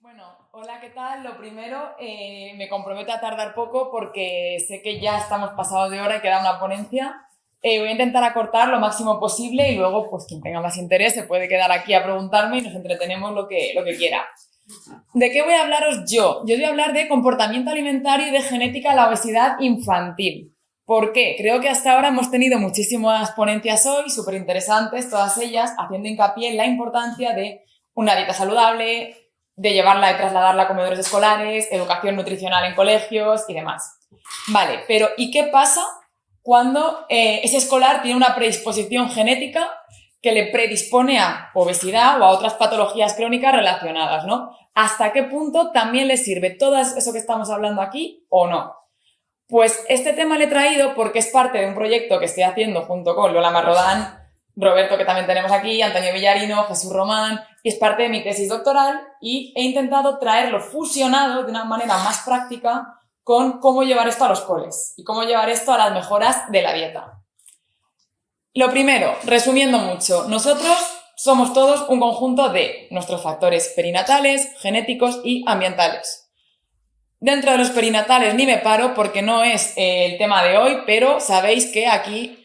Bueno, hola, ¿qué tal? Lo primero, me comprometo a tardar poco porque sé que ya estamos pasados de hora y queda una ponencia. Voy a intentar acortar lo máximo posible y luego, pues quien tenga más interés se puede quedar aquí a preguntarme y nos entretenemos lo que quiera. ¿De qué voy a hablaros yo? Yo voy a hablar de comportamiento alimentario y de genética de la obesidad infantil. ¿Por qué? Creo que hasta ahora hemos tenido muchísimas ponencias hoy, súper interesantes, todas ellas haciendo hincapié en la importancia de una dieta saludable, de llevarla y trasladarla a comedores escolares, educación nutricional en colegios y demás. Vale, pero ¿y qué pasa cuando ese escolar tiene una predisposición genética que le predispone a obesidad o a otras patologías crónicas relacionadas, ¿no? ¿Hasta qué punto también le sirve todo eso que estamos hablando aquí o no? Pues este tema le he traído porque es parte de un proyecto que estoy haciendo junto con Lola Marrodán, Roberto, que también tenemos aquí, Antonio Villarino, Jesús Román, y es parte de mi tesis doctoral y he intentado traerlo fusionado de una manera más práctica con cómo llevar esto a los coles y cómo llevar esto a las mejoras de la dieta. Lo primero, resumiendo mucho, nosotros somos todos un conjunto de nuestros factores perinatales, genéticos y ambientales. Dentro de los perinatales ni me paro porque no es el tema de hoy, pero sabéis que aquí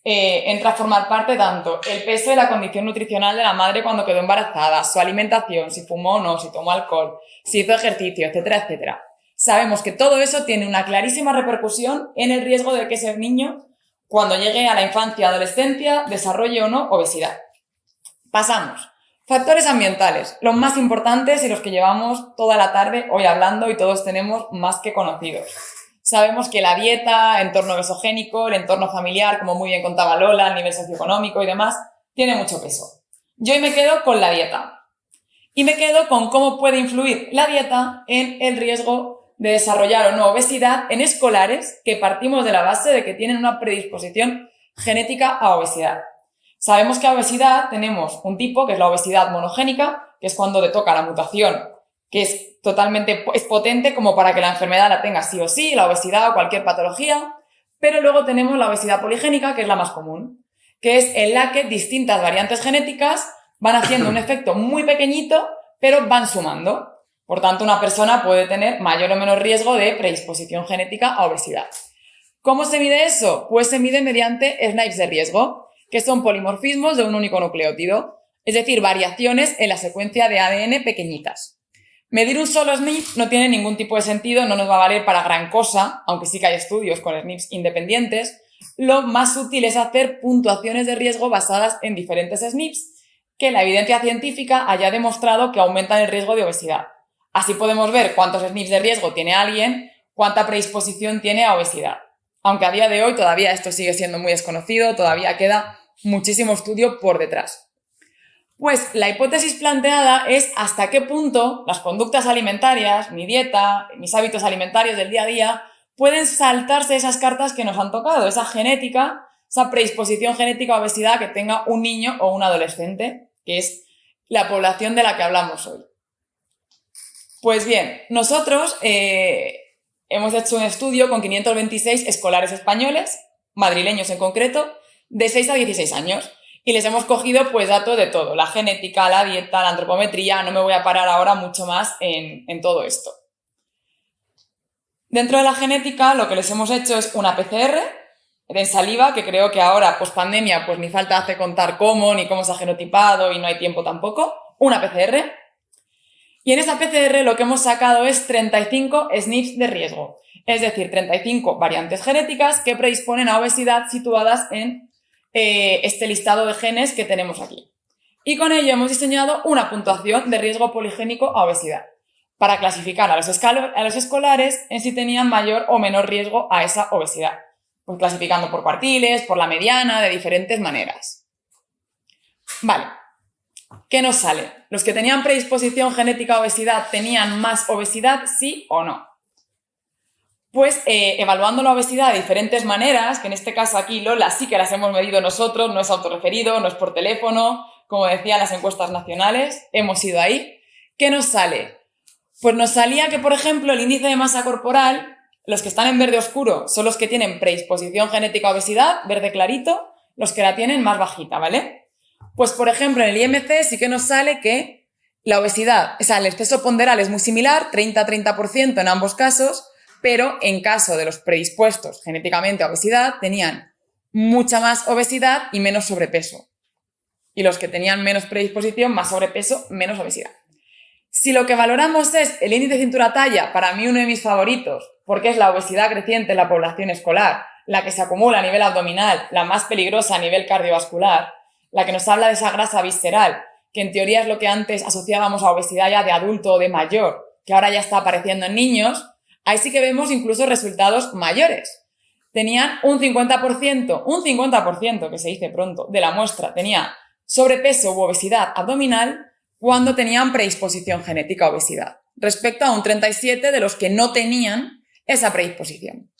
entra a formar parte tanto el peso y la condición nutricional de la madre cuando quedó embarazada, su alimentación, si fumó o no, si tomó alcohol, si hizo ejercicio, etcétera, etcétera. Sabemos que todo eso tiene una clarísima repercusión en el riesgo de que ese niño, cuando llegue a la infancia, adolescencia, desarrolle o no obesidad. Pasamos. Factores ambientales, los más importantes y los que llevamos toda la tarde hoy hablando y todos tenemos más que conocidos. Sabemos que la dieta, entorno obesogénico, el entorno familiar, como muy bien contaba Lola, el nivel socioeconómico y demás, tiene mucho peso. Yo hoy me quedo con la dieta. Y me quedo con cómo puede influir la dieta en el riesgo de desarrollar o no obesidad en escolares que partimos de la base de que tienen una predisposición genética a obesidad. Sabemos que a obesidad tenemos un tipo, que es la obesidad monogénica, que es cuando te toca la mutación, que es potente como para que la enfermedad la tenga sí o sí, la obesidad o cualquier patología, pero luego tenemos la obesidad poligénica, que es la más común, que es en la que distintas variantes genéticas van haciendo un efecto muy pequeñito, pero van sumando. Por tanto, una persona puede tener mayor o menor riesgo de predisposición genética a obesidad. ¿Cómo se mide eso? Pues se mide mediante SNPs de riesgo, que son polimorfismos de un único nucleótido, es decir, variaciones en la secuencia de ADN pequeñitas. Medir un solo SNP no tiene ningún tipo de sentido, no nos va a valer para gran cosa, aunque sí que hay estudios con SNPs independientes. Lo más útil es hacer puntuaciones de riesgo basadas en diferentes SNPs que la evidencia científica haya demostrado que aumentan el riesgo de obesidad. Así podemos ver cuántos SNPs de riesgo tiene alguien, cuánta predisposición tiene a obesidad. Aunque a día de hoy todavía esto sigue siendo muy desconocido, todavía queda muchísimo estudio por detrás. Pues la hipótesis planteada es hasta qué punto las conductas alimentarias, mi dieta, mis hábitos alimentarios del día a día, pueden saltarse esas cartas que nos han tocado, esa genética, esa predisposición genética a obesidad que tenga un niño o un adolescente, que es la población de la que hablamos hoy. Pues bien, nosotros hemos hecho un estudio con 526 escolares españoles, madrileños en concreto, de 6 a 16 años. Y les hemos cogido pues datos de todo, la genética, la dieta, la antropometría, no me voy a parar ahora mucho más en todo esto. Dentro de la genética lo que les hemos hecho es una PCR en saliva, que creo que ahora, post pandemia, pues ni falta hace contar cómo, ni cómo se ha genotipado y no hay tiempo tampoco, una PCR. Y en esa PCR lo que hemos sacado es 35 SNPs de riesgo, es decir, 35 variantes genéticas que predisponen a obesidad situadas en este listado de genes que tenemos aquí. Y con ello hemos diseñado una puntuación de riesgo poligénico a obesidad para clasificar a los escolares en si tenían mayor o menor riesgo a esa obesidad, pues clasificando por cuartiles, por la mediana, de diferentes maneras. Vale, ¿qué nos sale? ¿Los que tenían predisposición genética a obesidad tenían más obesidad, sí o no? Pues evaluando la obesidad de diferentes maneras, que en este caso aquí Lola sí que las hemos medido nosotros, no es autorreferido, no es por teléfono, como decían las encuestas nacionales, hemos ido ahí. ¿Qué nos sale? Pues nos salía que, por ejemplo, el índice de masa corporal, los que están en verde oscuro son los que tienen predisposición genética a obesidad, verde clarito, los que la tienen más bajita, ¿vale? Pues, por ejemplo, en el IMC sí que nos sale que La obesidad, o sea, el exceso ponderal es muy similar, 30-30% en ambos casos, pero en caso de los predispuestos genéticamente a obesidad, tenían mucha más obesidad y menos sobrepeso. Y los que tenían menos predisposición, más sobrepeso, menos obesidad. Si lo que valoramos es el índice de cintura-talla, para mí uno de mis favoritos, porque es la obesidad creciente en la población escolar, la que se acumula a nivel abdominal, la más peligrosa a nivel cardiovascular, la que nos habla de esa grasa visceral, que en teoría es lo que antes asociábamos a obesidad ya de adulto o de mayor, que ahora ya está apareciendo en niños, ahí sí que vemos incluso resultados mayores. Tenían un 50%, que se dice pronto, de la muestra tenía sobrepeso u obesidad abdominal cuando tenían predisposición genética a obesidad, respecto a un 37% de los que no tenían esa predisposición.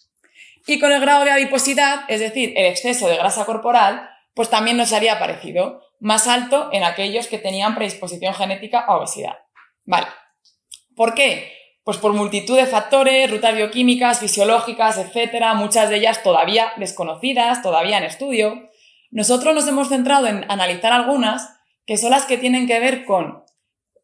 Y con el grado de adiposidad, es decir, el exceso de grasa corporal, pues también nos haría parecido, más alto en aquellos que tenían predisposición genética a obesidad. Vale. ¿Por qué? Pues por multitud de factores, rutas bioquímicas, fisiológicas, etcétera, muchas de ellas todavía desconocidas, todavía en estudio. Nosotros nos hemos centrado en analizar algunas, que son las que tienen que ver con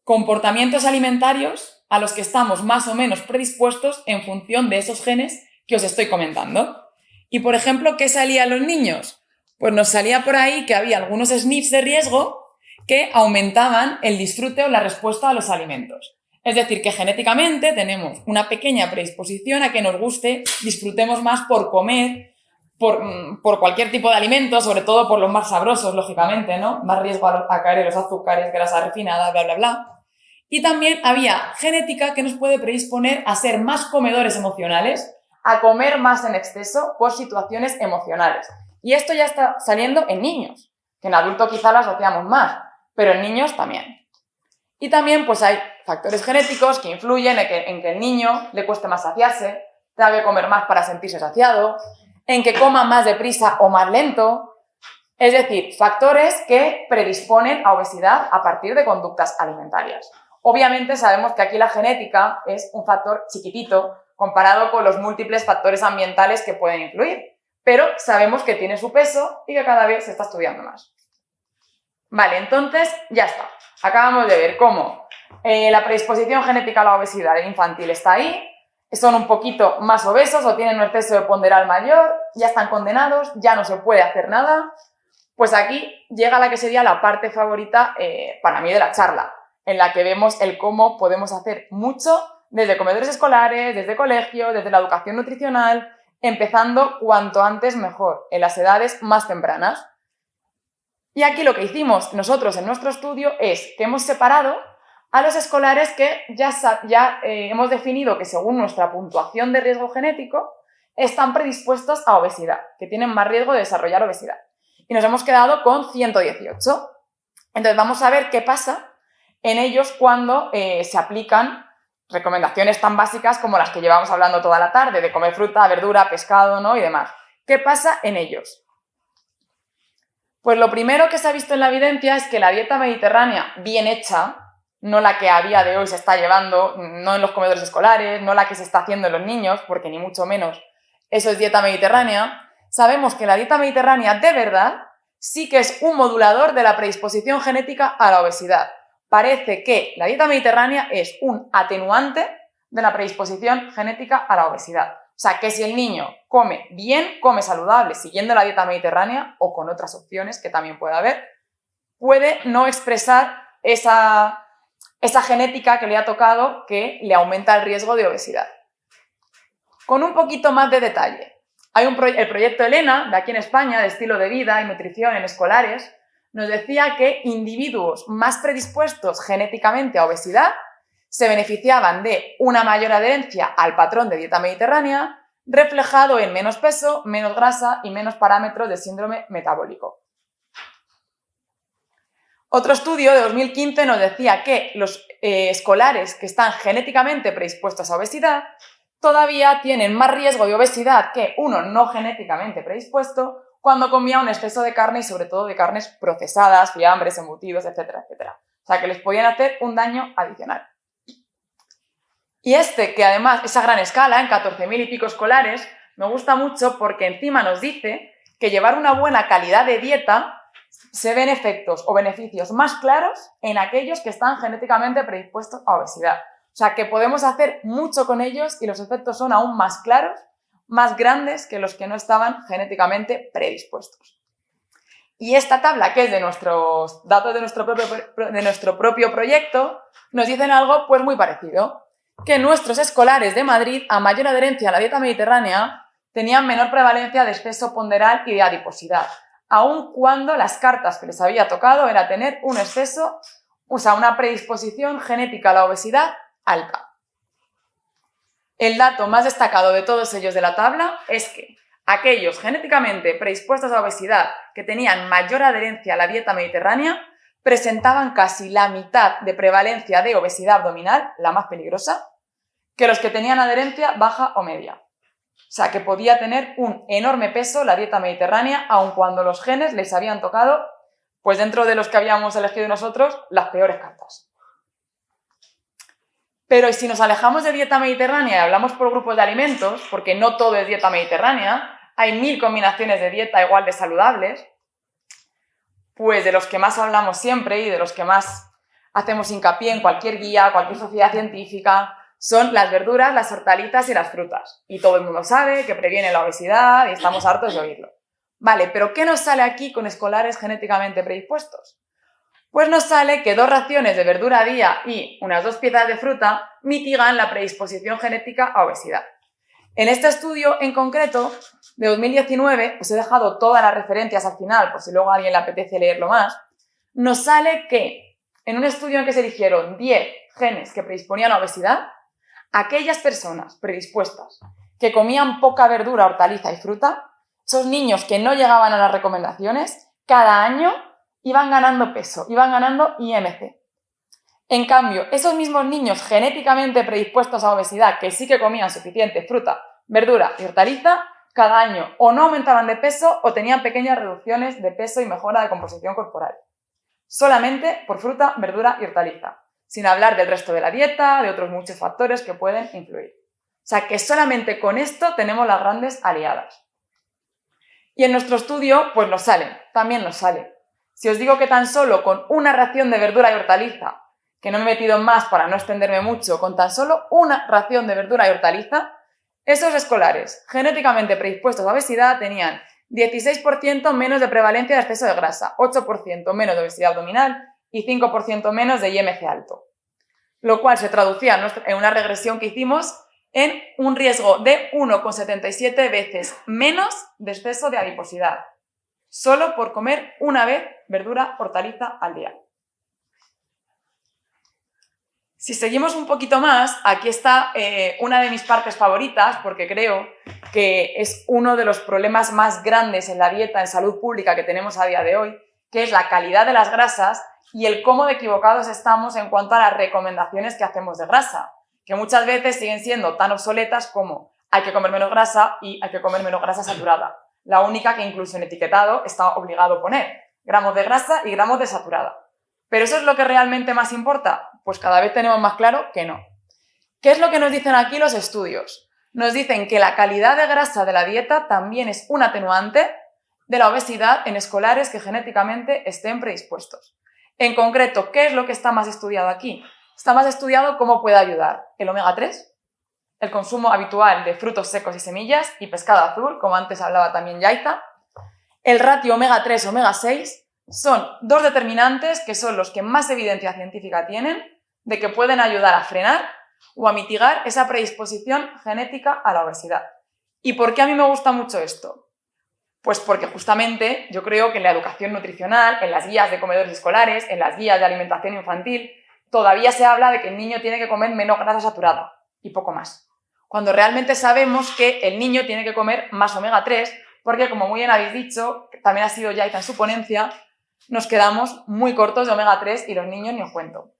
comportamientos alimentarios a los que estamos más o menos predispuestos en función de esos genes que os estoy comentando. Y, por ejemplo, ¿qué salía en los niños? Pues nos salía por ahí que había algunos SNPs de riesgo que aumentaban el disfrute o la respuesta a los alimentos. Es decir, que genéticamente tenemos una pequeña predisposición a que nos guste, disfrutemos más por comer, por cualquier tipo de alimento, sobre todo por los más sabrosos, lógicamente, ¿no? Más riesgo a caer en los azúcares, grasas refinadas, bla, bla, bla. Y también había genética que nos puede predisponer a ser más comedores emocionales, a comer más en exceso por situaciones emocionales. Y esto ya está saliendo en niños, que en adultos quizá lo asociamos más, pero en niños también. Y también pues hay factores genéticos que influyen en que el niño le cueste más saciarse, tenga que comer más para sentirse saciado, en que coma más deprisa o más lento. Es decir, factores que predisponen a obesidad a partir de conductas alimentarias. Obviamente sabemos que aquí la genética es un factor chiquitito comparado con los múltiples factores ambientales que pueden influir, pero sabemos que tiene su peso y que cada vez se está estudiando más. Vale, entonces ya está. Acabamos de ver cómo la predisposición genética a la obesidad infantil está ahí, son un poquito más obesos o tienen un exceso de ponderal mayor, ya están condenados, ya no se puede hacer nada. Pues aquí llega la que sería la parte favorita para mí de la charla, en la que vemos el cómo podemos hacer mucho desde comedores escolares, desde colegio, desde la educación nutricional, empezando cuanto antes mejor, en las edades más tempranas. Y aquí lo que hicimos nosotros en nuestro estudio es que hemos separado a los escolares que ya hemos definido que según nuestra puntuación de riesgo genético están predispuestos a obesidad, que tienen más riesgo de desarrollar obesidad. Y nos hemos quedado con 118. Entonces vamos a ver qué pasa en ellos cuando se aplican recomendaciones tan básicas como las que llevamos hablando toda la tarde, de comer fruta, verdura, pescado, ¿no? Y demás. ¿Qué pasa en ellos? Pues lo primero que se ha visto en la evidencia es que la dieta mediterránea bien hecha, no la que a día de hoy se está llevando, no en los comedores escolares, no la que se está haciendo en los niños, porque ni mucho menos eso es dieta mediterránea, sabemos que la dieta mediterránea de verdad sí que es un modulador de la predisposición genética a la obesidad. Parece que la dieta mediterránea es un atenuante de la predisposición genética a la obesidad. O sea, que si el niño come bien, come saludable, siguiendo la dieta mediterránea o con otras opciones que también puede haber, puede no expresar esa genética que le ha tocado que le aumenta el riesgo de obesidad. Con un poquito más de detalle. Hay el proyecto Elena, de aquí en España, de estilo de vida y nutrición en escolares, nos decía que individuos más predispuestos genéticamente a obesidad se beneficiaban de una mayor adherencia al patrón de dieta mediterránea, reflejado en menos peso, menos grasa y menos parámetros de síndrome metabólico. Otro estudio de 2015 nos decía que los escolares que están genéticamente predispuestos a obesidad todavía tienen más riesgo de obesidad que uno no genéticamente predispuesto cuando comía un exceso de carne y sobre todo de carnes procesadas, fiambres, embutidos, etcétera, etcétera. O sea, que les podían hacer un daño adicional. Y que además es a gran escala, en 14.000 y pico escolares, me gusta mucho porque encima nos dice que llevar una buena calidad de dieta se ven efectos o beneficios más claros en aquellos que están genéticamente predispuestos a obesidad. O sea, que podemos hacer mucho con ellos y los efectos son aún más claros, más grandes que los que no estaban genéticamente predispuestos. Y esta tabla, que es de nuestros datos de nuestro propio proyecto, nos dicen algo pues muy parecido, que nuestros escolares de Madrid, a mayor adherencia a la dieta mediterránea, tenían menor prevalencia de exceso ponderal y de adiposidad, aun cuando las cartas que les había tocado era tener un exceso, o sea, una predisposición genética a la obesidad alta. El dato más destacado de todos ellos de la tabla es que aquellos genéticamente predispuestos a obesidad que tenían mayor adherencia a la dieta mediterránea presentaban casi la mitad de prevalencia de obesidad abdominal, la más peligrosa, que los que tenían adherencia baja o media. O sea, que podía tener un enorme peso la dieta mediterránea, aun cuando los genes les habían tocado, pues dentro de los que habíamos elegido nosotros, las peores cartas. Pero si nos alejamos de dieta mediterránea y hablamos por grupos de alimentos, porque no todo es dieta mediterránea, hay 1000 combinaciones de dieta igual de saludables, pues de los que más hablamos siempre y de los que más hacemos hincapié en cualquier guía, cualquier sociedad científica, son las verduras, las hortalizas y las frutas. Y todo el mundo sabe que previene la obesidad y estamos hartos de oírlo. Vale, pero ¿qué nos sale aquí con escolares genéticamente predispuestos? Pues nos sale que 2 raciones de verdura a día y unas 2 piezas de fruta mitigan la predisposición genética a obesidad. En este estudio en concreto, de 2019, os he dejado todas las referencias al final, por si luego a alguien le apetece leerlo más, nos sale que en un estudio en que se eligieron 10 genes que predisponían a obesidad, aquellas personas predispuestas que comían poca verdura, hortaliza y fruta, esos niños que no llegaban a las recomendaciones, cada año iban ganando peso, iban ganando IMC. En cambio, esos mismos niños genéticamente predispuestos a obesidad, que sí que comían suficiente fruta, verdura y hortaliza, cada año o no aumentaban de peso o tenían pequeñas reducciones de peso y mejora de composición corporal. Solamente por fruta, verdura y hortaliza, sin hablar del resto de la dieta, de otros muchos factores que pueden influir. O sea que solamente con esto tenemos las grandes aliadas. Y en nuestro estudio, pues nos sale, también nos sale. Si os digo que tan solo con una ración de verdura y hortaliza, que no me he metido más para no extenderme mucho, con tan solo una ración de verdura y hortaliza, esos escolares genéticamente predispuestos a obesidad tenían 16% menos de prevalencia de exceso de grasa, 8% menos de obesidad abdominal y 5% menos de IMC alto. Lo cual se traducía en una regresión que hicimos en un riesgo de 1,77 veces menos de exceso de adiposidad, solo por comer una vez verdura, hortaliza al día. Si seguimos un poquito más, aquí está una de mis partes favoritas, porque creo que es uno de los problemas más grandes en la dieta, en salud pública que tenemos a día de hoy, que es la calidad de las grasas y el cómo de equivocados estamos en cuanto a las recomendaciones que hacemos de grasa, que muchas veces siguen siendo tan obsoletas como hay que comer menos grasa y hay que comer menos grasa saturada. La única que incluso en etiquetado está obligado a poner gramos de grasa y gramos de saturada. ¿Pero eso es lo que realmente más importa? Pues cada vez tenemos más claro que no. ¿Qué es lo que nos dicen aquí los estudios? Nos dicen que la calidad de grasa de la dieta también es un atenuante de la obesidad en escolares que genéticamente estén predispuestos. En concreto, ¿qué es lo que está más estudiado aquí? Está más estudiado cómo puede ayudar el omega 3, el consumo habitual de frutos secos y semillas y pescado azul, como antes hablaba también Yaiza, el ratio omega 3, omega 6, son 2 determinantes que son los que más evidencia científica tienen de que pueden ayudar a frenar o a mitigar esa predisposición genética a la obesidad. ¿Y por qué a mí me gusta mucho esto? Pues porque justamente yo creo que en la educación nutricional, en las guías de comedores escolares, en las guías de alimentación infantil, todavía se habla de que el niño tiene que comer menos grasa saturada y poco más. Cuando realmente sabemos que el niño tiene que comer más omega 3, porque como muy bien habéis dicho, también ha sido Yaiza en su ponencia, nos quedamos muy cortos de omega 3 y los niños ni os cuento.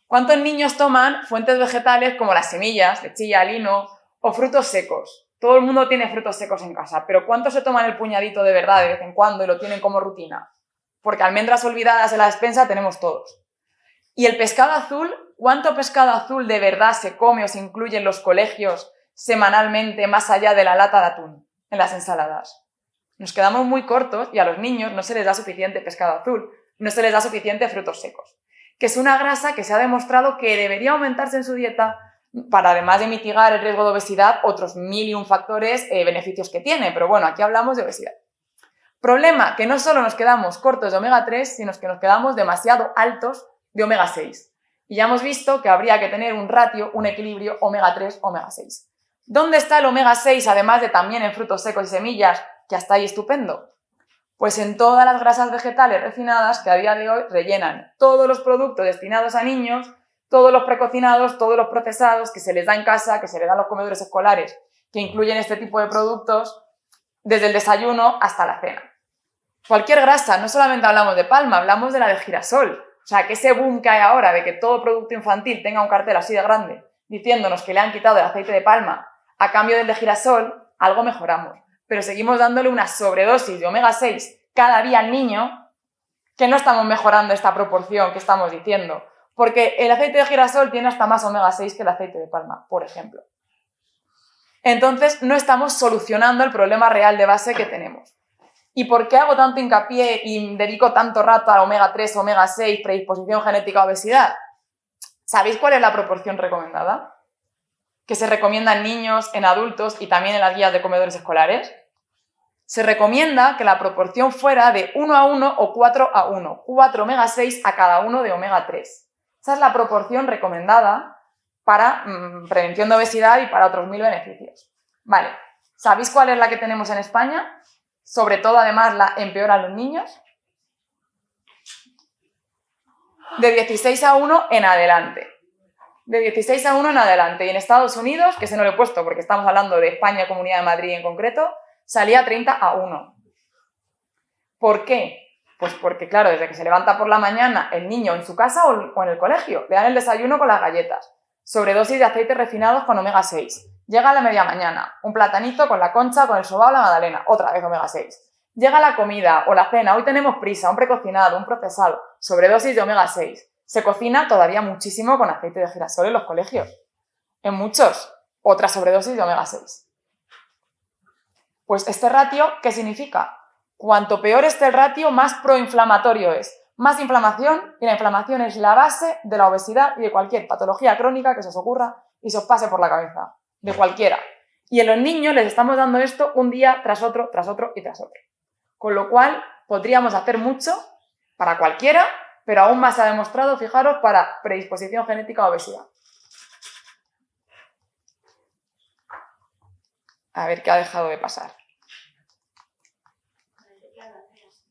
¿Cuántos niños toman fuentes vegetales como las semillas de chía, lino o frutos secos? Todo el mundo tiene frutos secos en casa, pero ¿cuántos se toman el puñadito de verdad de vez en cuando y lo tienen como rutina? Porque almendras olvidadas en la despensa tenemos todos. ¿Y el pescado azul? ¿Cuánto pescado azul de verdad se come o se incluye en los colegios semanalmente más allá de la lata de atún en las ensaladas? Nos quedamos muy cortos y a los niños no se les da suficiente pescado azul, no se les da suficiente frutos secos, que es una grasa que se ha demostrado que debería aumentarse en su dieta para, además de mitigar el riesgo de obesidad, otros 1000 y un factores, beneficios que tiene. Pero bueno, aquí hablamos de obesidad. Problema, que no solo nos quedamos cortos de omega 3, sino que nos quedamos demasiado altos de omega 6. Y ya hemos visto que habría que tener un ratio, un equilibrio omega 3, omega 6. ¿Dónde está el omega 6, además de también en frutos secos y semillas, que hasta ahí estupendo? Pues en todas las grasas vegetales refinadas que a día de hoy rellenan todos los productos destinados a niños, todos los precocinados, todos los procesados que se les da en casa, que se les dan a los comedores escolares, que incluyen este tipo de productos, desde el desayuno hasta la cena. Cualquier grasa, no solamente hablamos de palma, hablamos de la de girasol. O sea, que ese boom que hay ahora de que todo producto infantil tenga un cartel así de grande diciéndonos que le han quitado el aceite de palma a cambio del de girasol, algo mejoramos. Pero seguimos dándole una sobredosis de omega 6 cada día al niño, que no estamos mejorando esta proporción que estamos diciendo. Porque el aceite de girasol tiene hasta más omega 6 que el aceite de palma, por ejemplo. Entonces, no estamos solucionando el problema real de base que tenemos. ¿Y por qué hago tanto hincapié y dedico tanto rato a omega 3, omega 6, predisposición genética a obesidad? ¿Sabéis cuál es la proporción recomendada? Que se recomienda en niños, en adultos y también en las guías de comedores escolares. Se recomienda que la proporción fuera de 1:1 o 4:1, 4 omega 6 a cada uno de omega 3. Esa es la proporción recomendada para prevención de obesidad y para otros 1000 beneficios. Vale, ¿sabéis cuál es la que tenemos en España? Sobre todo, además, la empeora a los niños. De 16:1 en adelante. De 16:1 en adelante. Y en Estados Unidos, que se no lo he puesto porque estamos hablando de España, Comunidad de Madrid en concreto, salía 30:1. ¿Por qué? Pues porque, claro, desde que se levanta por la mañana el niño en su casa o en el colegio, le dan el desayuno con las galletas, sobredosis de aceites refinados con omega 6. Llega a la media mañana, un platanito con la concha, con el sobao, la magdalena, otra vez omega 6. Llega la comida o la cena, hoy tenemos prisa, un precocinado, un procesado, sobredosis de omega 6. Se cocina todavía muchísimo con aceite de girasol en los colegios. En muchos, otra sobredosis de omega 6. Pues este ratio, ¿qué significa? Cuanto peor esté el ratio, más proinflamatorio es. Más inflamación, y la inflamación es la base de la obesidad y de cualquier patología crónica que se os ocurra y se os pase por la cabeza. De cualquiera. Y en los niños les estamos dando esto un día tras otro, tras otro y tras otro. Con lo cual, podríamos hacer mucho para cualquiera, pero aún más se ha demostrado, fijaros, para predisposición genética a obesidad. A ver qué ha dejado de pasar.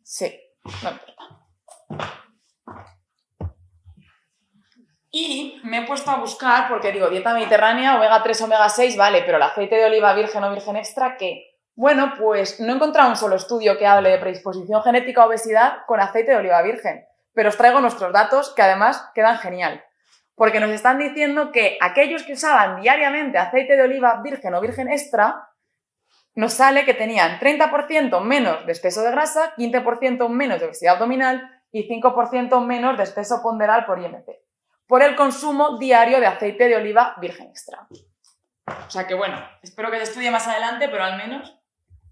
Sí, no importa. Y me he puesto a buscar, porque digo, dieta mediterránea, omega 3, omega 6, vale, pero el aceite de oliva virgen o virgen extra, ¿qué? Bueno, pues no he encontrado un solo estudio que hable de predisposición genética a obesidad con aceite de oliva virgen, pero os traigo nuestros datos que además quedan genial, porque nos están diciendo que aquellos que usaban diariamente aceite de oliva virgen o virgen extra, nos sale que tenían 30% menos de exceso de grasa, 15% menos de obesidad abdominal y 5% menos de exceso ponderal por IMC, por el consumo diario de aceite de oliva virgen extra. O sea que bueno, espero que se estudie más adelante, pero al menos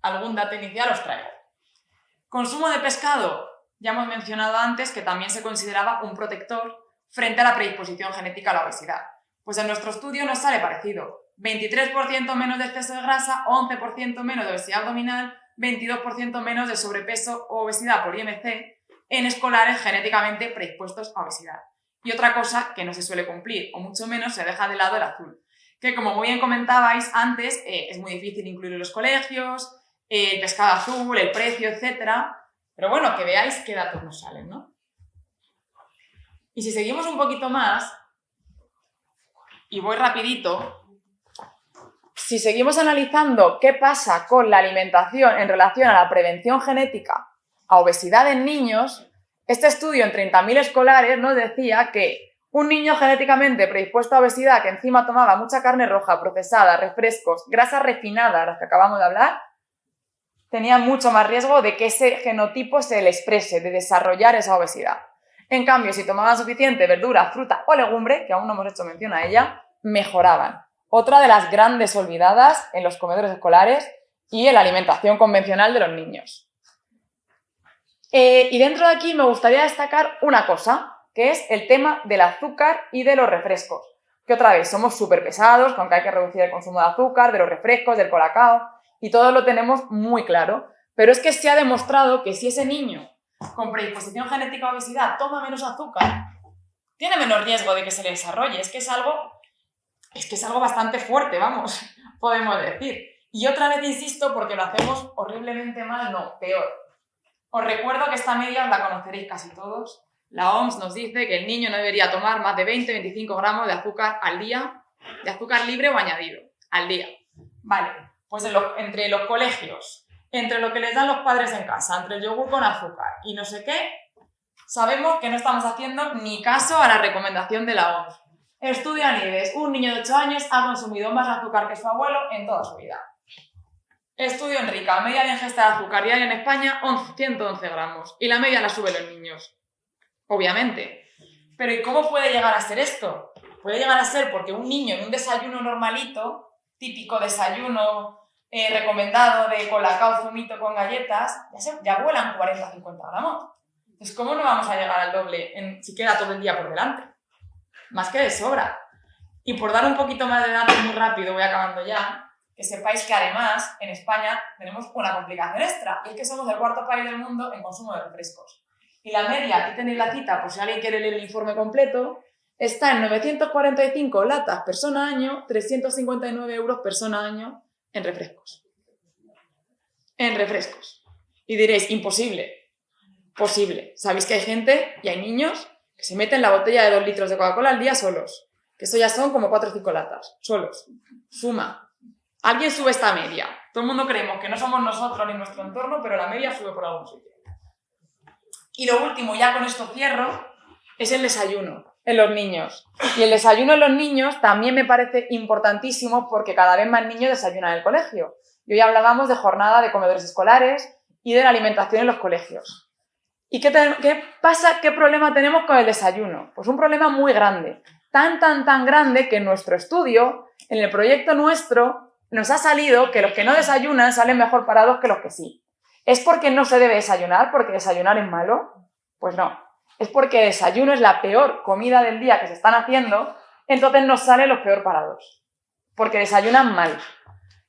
algún dato inicial os traigo. Consumo de pescado. Ya hemos mencionado antes que también se consideraba un protector frente a la predisposición genética a la obesidad. Pues en nuestro estudio nos sale parecido. 23% menos de exceso de grasa, 11% menos de obesidad abdominal, 22% menos de sobrepeso o obesidad por IMC en escolares genéticamente predispuestos a obesidad. Y otra cosa que no se suele cumplir, o mucho menos se deja de lado el azul, que como muy bien comentabais antes, es muy difícil incluir en los colegios, el pescado azul, el precio, etc. Pero bueno, que veáis qué datos nos salen, ¿no? Y si seguimos un poquito más, y voy rapidito, si seguimos analizando qué pasa con la alimentación en relación a la prevención genética a obesidad en niños, este estudio en 30.000 escolares nos decía que un niño genéticamente predispuesto a obesidad que encima tomaba mucha carne roja, procesada, refrescos, grasas refinadas, las que acabamos de hablar, tenía mucho más riesgo de que ese genotipo se le exprese, de desarrollar esa obesidad. En cambio, si tomaban suficiente verdura, fruta o legumbre, que aún no hemos hecho mención a ella, mejoraban. Otra de las grandes olvidadas en los comedores escolares y en la alimentación convencional de los niños. Y dentro de aquí me gustaría destacar una cosa, que es el tema del azúcar y de los refrescos. Que otra vez somos súper pesados con que hay que reducir el consumo de azúcar, de los refrescos, del colacao, y todo lo tenemos muy claro. Pero es que se ha demostrado que si ese niño con predisposición genética a obesidad toma menos azúcar, tiene menos riesgo de que se le desarrolle. Es que es algo bastante fuerte, vamos, podemos decir. Y otra vez insisto, porque lo hacemos horriblemente mal, no, peor. Os recuerdo que esta media os la conoceréis casi todos. La OMS nos dice que el niño no debería tomar más de 20-25 gramos de azúcar al día, de azúcar libre o añadido, al día. Vale, pues entre los colegios, entre lo que les dan los padres en casa, entre el yogur con azúcar y no sé qué, sabemos que no estamos haciendo ni caso a la recomendación de la OMS. Estudio Anides, un niño de 8 años ha consumido más azúcar que su abuelo en toda su vida. Estudio Enrica, media de ingesta de azúcar diaria en España, 111 gramos. Y la media la suben los niños. Obviamente. Pero ¿y cómo puede llegar a ser esto? Puede llegar a ser porque un niño en un desayuno normalito, típico desayuno recomendado de colacao, zumito con galletas, ya vuelan 40-50 gramos. Entonces, ¿cómo no vamos a llegar al doble si queda todo el día por delante? Más que de sobra. Y por dar un poquito más de datos muy rápido, voy acabando ya, que sepáis que además en España tenemos una complicación extra, y es que somos el cuarto país del mundo en consumo de refrescos. Y la media, aquí tenéis la cita por si alguien quiere leer el informe completo, está en 945 latas persona año, 359 euros persona año en refrescos. En refrescos. Y diréis, imposible. Posible. Sabéis que hay gente y hay niños que se meten la botella de 2 litros de Coca-Cola al día solos. Que eso ya son como 4 o 5 latas. Solos. Suma. Alguien sube esta media. Todo el mundo creemos que no somos nosotros ni nuestro entorno, pero la media sube por algún sitio. Y lo último, ya con esto cierro, es el desayuno en los niños. Y el desayuno en los niños también me parece importantísimo porque cada vez más niños desayunan en el colegio. Y hoy hablábamos de jornada de comedores escolares y de la alimentación en los colegios. ¿Y qué pasa? ¿Qué problema tenemos con el desayuno? Pues un problema muy grande. Tan grande que en nuestro estudio, en el proyecto nuestro, nos ha salido que los que no desayunan salen mejor parados que los que sí. ¿Es porque no se debe desayunar? ¿Porque desayunar es malo? Pues no. Es porque el desayuno es la peor comida del día que se están haciendo, entonces nos salen los peor parados. Porque desayunan mal.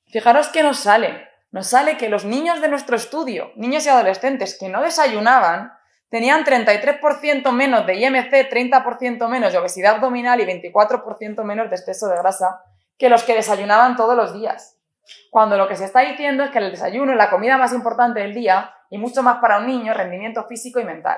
Fijaros que nos sale. Nos sale que los niños de nuestro estudio, niños y adolescentes que no desayunaban, tenían 33% menos de IMC, 30% menos de obesidad abdominal y 24% menos de exceso de grasa que los que desayunaban todos los días. Cuando lo que se está diciendo es que el desayuno es la comida más importante del día y mucho más para un niño, rendimiento físico y mental.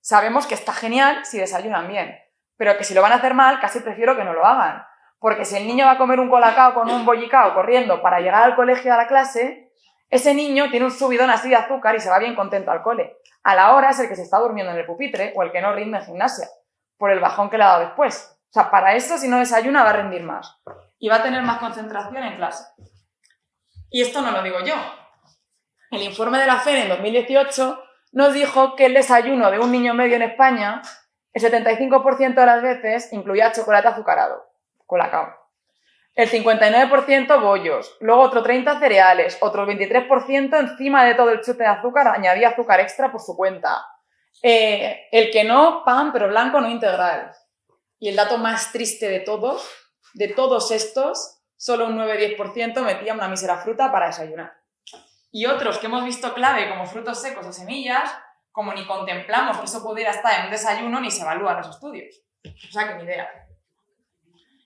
Sabemos que está genial si desayunan bien, pero que si lo van a hacer mal, casi prefiero que no lo hagan. Porque si el niño va a comer un colacao con un bollicao corriendo para llegar al colegio a la clase, ese niño tiene un subidón así de azúcar y se va bien contento al cole. A la hora es el que se está durmiendo en el pupitre o el que no rinde en gimnasia, por el bajón que le ha dado después. O sea, para eso, si no desayuna, va a rendir más. Y va a tener más concentración en clase. Y esto no lo digo yo. El informe de la FED en 2018 nos dijo que el desayuno de un niño medio en España, el 75% de las veces incluía chocolate azucarado, colacao. El 59% bollos, luego otro 30% cereales, otro 23% encima de todo el chute de azúcar añadía azúcar extra por su cuenta. El que no, pan, pero blanco, no integral. Y el dato más triste de todos estos, solo un 9-10% metía una mísera fruta para desayunar. Y otros que hemos visto clave, como frutos secos o semillas, como ni contemplamos que eso pudiera estar en un desayuno, ni se evalúan los estudios. O sea, que ni idea.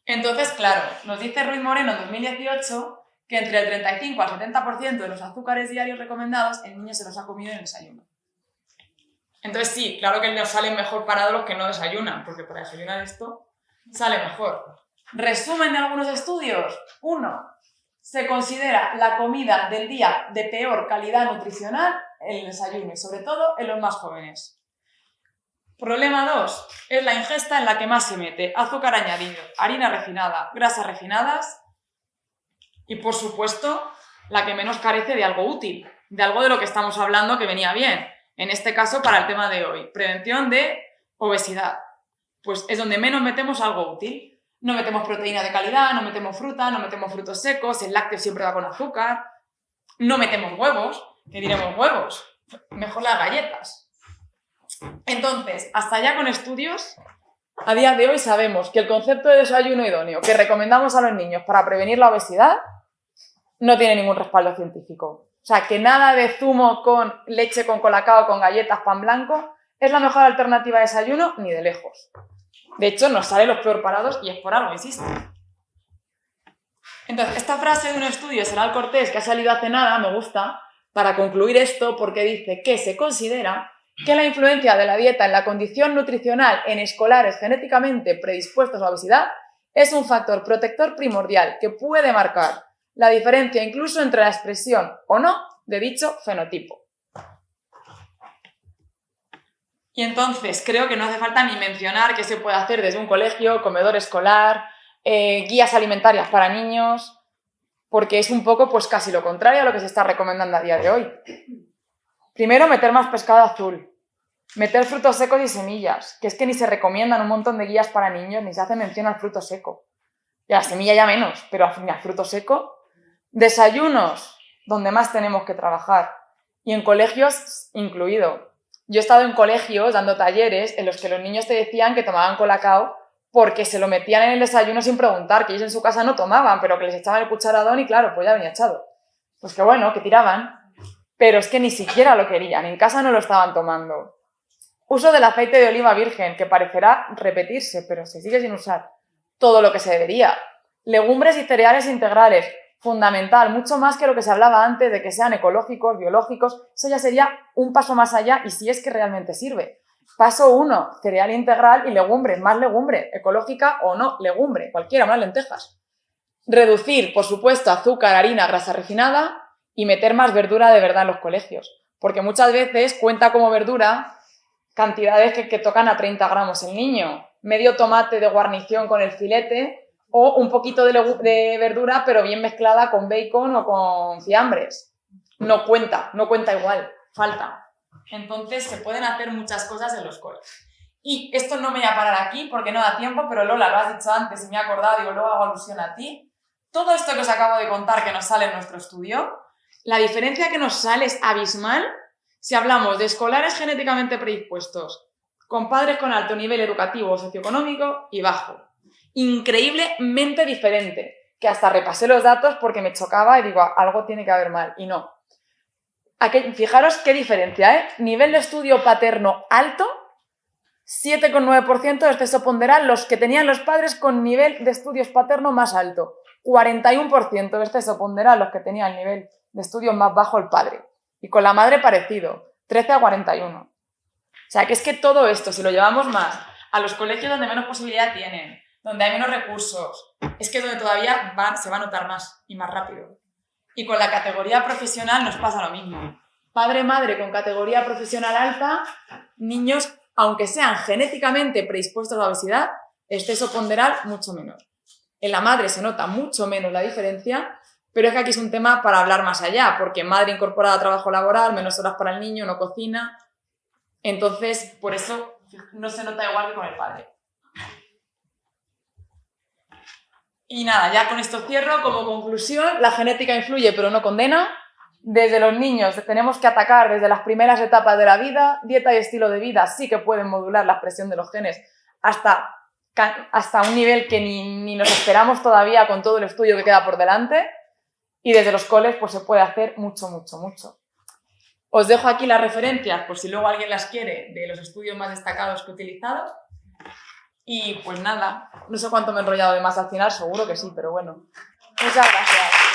Entonces, claro, nos dice Ruiz Moreno en 2018 que entre el 35 al 70% de los azúcares diarios recomendados, el niño se los ha comido en el desayuno. Entonces sí, claro que nos salen mejor parados los que no desayunan, porque para desayunar esto sale mejor. Resumen de algunos estudios. 1. Se considera la comida del día de peor calidad nutricional el desayuno, y sobre todo en los más jóvenes. Problema 2. Es la ingesta en la que más se mete azúcar añadido, harina refinada, grasas refinadas y, por supuesto, la que menos carece de algo útil, de algo de lo que estamos hablando que venía bien. En este caso, para el tema de hoy, prevención de obesidad. Pues es donde menos metemos algo útil. No metemos proteína de calidad, no metemos fruta, no metemos frutos secos, el lácteo siempre va con azúcar. no metemos huevos, que diremos huevos, mejor las galletas. Entonces, hasta ya con estudios, a día de hoy sabemos que el concepto de desayuno idóneo que recomendamos a los niños para prevenir la obesidad no tiene ningún respaldo científico. O sea, que nada de zumo con leche, con colacao, con galletas, pan blanco, es la mejor alternativa de desayuno ni de lejos. De hecho, nos salen los peor parados y es por algo, insisto. Entonces, esta frase de un estudio de Seral Cortés que ha salido hace nada, me gusta, para concluir esto, porque dice que se considera que la influencia de la dieta en la condición nutricional en escolares genéticamente predispuestos a obesidad es un factor protector primordial que puede marcar la diferencia incluso entre la expresión o no de dicho fenotipo. Y entonces creo que no hace falta ni mencionar qué se puede hacer desde un colegio, comedor escolar, guías alimentarias para niños, porque es un poco pues casi lo contrario a lo que se está recomendando a día de hoy. Primero, meter más pescado azul, meter frutos secos y semillas, que es que ni se recomiendan un montón de guías para niños, ni se hace mención al fruto seco. Y a la semilla ya menos, pero al fruto seco. Desayunos, donde más tenemos que trabajar, y en colegios incluido. Yo he estado en colegios dando talleres en los que los niños te decían que tomaban colacao porque se lo metían en el desayuno sin preguntar, que ellos en su casa no tomaban, pero que les echaban el cucharadón y claro, pues ya venía echado. Pues que bueno, que tiraban, pero es que ni siquiera lo querían, en casa no lo estaban tomando. Uso del aceite de oliva virgen, que parecerá repetirse, pero se sigue sin usar. Todo lo que se debería. Legumbres y cereales integrales, fundamental, mucho más que lo que se hablaba antes de que sean ecológicos, biológicos, eso ya sería un paso más allá y si es que realmente sirve. Paso 1, cereal integral y legumbre, más legumbre, ecológica o no, legumbre, cualquiera, unas lentejas. Reducir, por supuesto, azúcar, harina, grasa refinada y meter más verdura de verdad en los colegios, porque muchas veces cuenta como verdura cantidades que tocan a 30 gramos el niño, medio tomate de guarnición con el filete o un poquito de verdura pero bien mezclada con bacon o con fiambres. No cuenta igual, falta. Entonces se pueden hacer muchas cosas en los coles. Y esto no me voy a parar aquí porque no da tiempo, pero Lola, lo has dicho antes y me he acordado, digo, luego hago alusión a ti. Todo esto que os acabo de contar que nos sale en nuestro estudio, la diferencia que nos sale es abismal si hablamos de escolares genéticamente predispuestos, con padres con alto nivel educativo o socioeconómico y bajo. Increíblemente diferente, que hasta repasé los datos porque me chocaba y digo, algo tiene que haber mal, y no. Fijaros qué diferencia, ¿eh? Nivel de estudio paterno alto, 7,9% de exceso ponderal, los que tenían los padres con nivel de estudios paterno más alto. 41% de exceso ponderal, los que tenían el nivel de estudios más bajo el padre. Y con la madre parecido, 13 a 41. O sea, que es que todo esto, si lo llevamos más a los colegios donde menos posibilidad tienen, donde hay menos recursos, es que donde todavía se va a notar más y más rápido. Y con la categoría profesional nos pasa lo mismo. Padre-madre con categoría profesional alta, niños, aunque sean genéticamente predispuestos a la obesidad, exceso ponderal mucho menos. En la madre se nota mucho menos la diferencia, pero es que aquí es un tema para hablar más allá, porque madre incorporada a trabajo laboral, menos horas para el niño, no cocina. Entonces, por eso no se nota igual que con el padre. Y nada, ya con esto cierro. Como conclusión, la genética influye pero no condena. Desde los niños tenemos que atacar desde las primeras etapas de la vida. Dieta y estilo de vida sí que pueden modular la expresión de los genes hasta un nivel que ni nos esperamos todavía con todo el estudio que queda por delante. Y desde los coles pues se puede hacer mucho, mucho, mucho. Os dejo aquí las referencias por si luego alguien las quiere de los estudios más destacados que he utilizado. Y pues nada, no sé cuánto me he enrollado de más al final, seguro que sí, pero bueno. Muchas gracias.